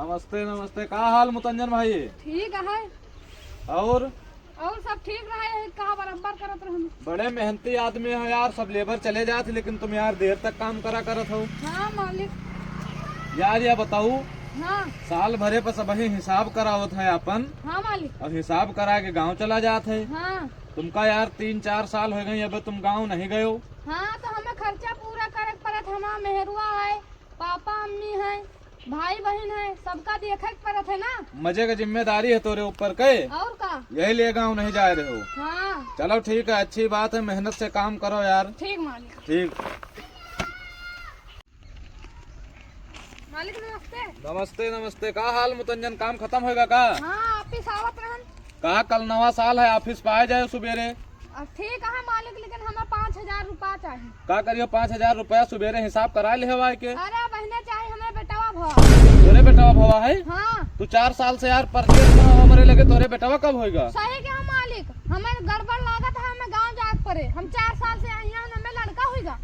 नमस्ते नमस्ते। का हाल मुतंजन भाई? ठीक है। और सब ठीक रहे कहा बराबर करत रहन। बड़े मेहनती आदमी हो यार, सब लेबर चले जाते लेकिन तुम यार देर तक काम करत हो। हाँ मालिक। यार ये बताऊ, हाँ साल भरे पर सब ही हिसाब करावत है अपन, हाँ मालिक। और हिसाब करा के गांव चला जात है। हाँ तुमका यार 3-4 साल हो गए अब तुम गांव नहीं गए हो। हाँ तो हमें खर्चा पूरा करे पड़त। हमारा मेहरुआ है, पापा अम्मी है, भाई बहन है, सबका देखे पड़त है ना। मजे की जिम्मेदारी है तोरे ऊपर के, और का। यही लिए गांव नहीं जा रहे हो। हाँ चलो ठीक है, अच्छी बात है, मेहनत से काम करो यार। ठीक मालिक। ठीक। मालिक नमस्ते। नमस्ते नमस्ते। का हाल मुतंजन, काम खत्म होगा का? हाँ ऑफिस आवत रहन। कहा कल नवा साल है, ऑफिस पे आ जाए सुबेरे। ठीक है मालिक, लेकिन हमें 5,000 रुपया चाहिए। का करियो 5,000 रुपया सुबेरे हिसाब करा ले हवा के। अरे बहने चाहिए हमें बेटावा भवा। तोरे बेटवा भवा है? हाँ तू 4 साल से यार परचेज में हमारे लगे, तोरे बेटवा कब होगा? सही क्या मालिक, हमें गड़बड़ लागत है, हमें गांव जाके पड़े। हम 4 साल से आई हैं, हमें लड़का होगा।